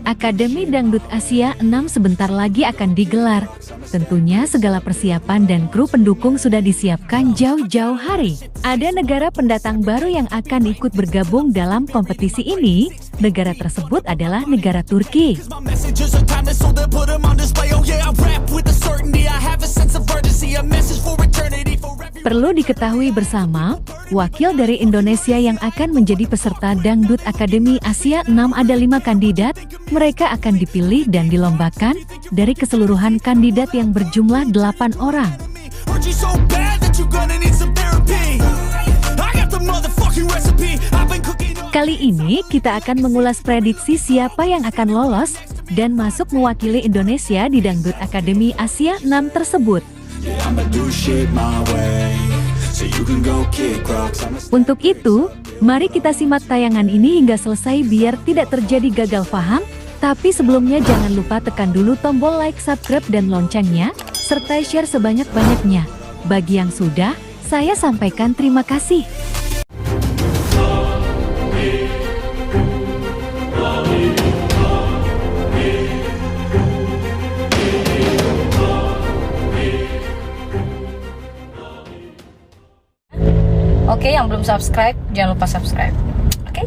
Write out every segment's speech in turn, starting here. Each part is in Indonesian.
Akademi Dangdut Asia 6 sebentar lagi akan digelar. Tentunya segala persiapan dan kru pendukung sudah disiapkan jauh-jauh hari. Ada negara pendatang baru yang akan ikut bergabung dalam kompetisi ini. Negara tersebut adalah negara Turki. Perlu diketahui bersama, wakil dari Indonesia yang akan menjadi peserta Dangdut Akademi Asia 6 ada 5 kandidat. Mereka akan dipilih dan dilombakan dari keseluruhan kandidat yang berjumlah 8 orang. Kali ini kita akan mengulas prediksi siapa yang akan lolos dan masuk mewakili Indonesia di Dangdut Akademi Asia 6 tersebut. Untuk itu, mari kita simak tayangan ini hingga selesai biar tidak terjadi gagal paham. Tapi sebelumnya jangan lupa tekan dulu tombol like, subscribe, dan loncengnya, serta share sebanyak-banyaknya. Bagi yang sudah, saya sampaikan terima kasih. Oke, yang belum subscribe, jangan lupa subscribe. Oke?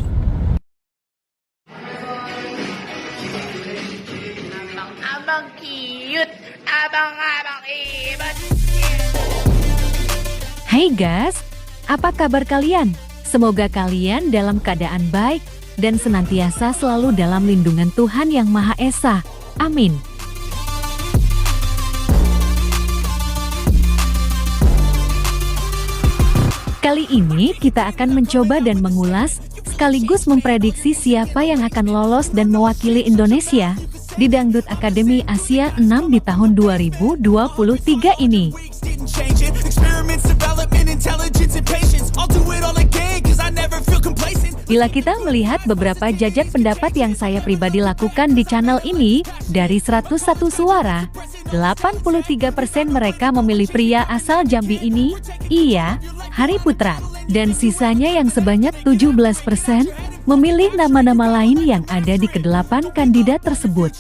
Abang cute, abang hebat. Hai guys, apa kabar kalian? Semoga kalian dalam keadaan baik dan senantiasa selalu dalam lindungan Tuhan Yang Maha Esa. Amin. Kali ini kita akan mencoba dan mengulas, sekaligus memprediksi siapa yang akan lolos dan mewakili Indonesia di Dangdut Akademi Asia 6 di tahun 2023 ini. Bila kita melihat beberapa jajak pendapat yang saya pribadi lakukan di channel ini, dari 101 suara, 83% mereka memilih pria asal Jambi ini, iya, Hari Putra. Dan sisanya yang sebanyak 17% memilih nama-nama lain yang ada di ke-8 kandidat tersebut.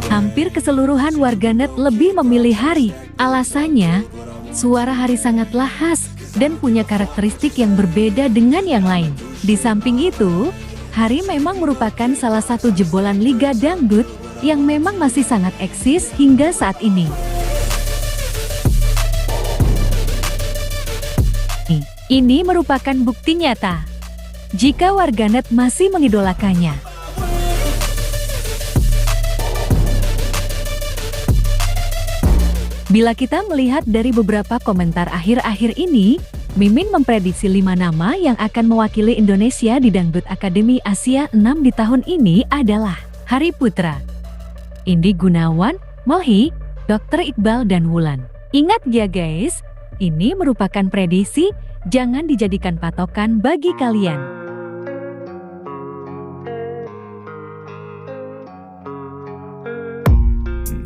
Hampir keseluruhan warganet lebih memilih Hari. Alasannya, suara Hari sangatlah khas dan punya karakteristik yang berbeda dengan yang lain. Di samping itu, Hari memang merupakan salah satu jebolan Liga Dangdut yang memang masih sangat eksis hingga saat ini. Ini merupakan bukti nyata jika warganet masih mengidolakannya. Bila kita melihat dari beberapa komentar akhir-akhir ini, Mimin memprediksi 5 nama yang akan mewakili Indonesia di Dangdut Akademi Asia 6 di tahun ini adalah Hari Putra, Indi Gunawan, Molhi, Dr. Iqbal, dan Wulan. Ingat ya guys, ini merupakan prediksi, jangan dijadikan patokan bagi kalian.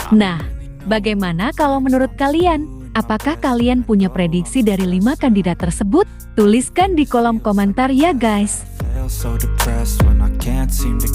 Nah, bagaimana kalau menurut kalian? Apakah kalian punya prediksi dari 5 kandidat tersebut? Tuliskan di kolom komentar ya guys. So depressed when I can't seem to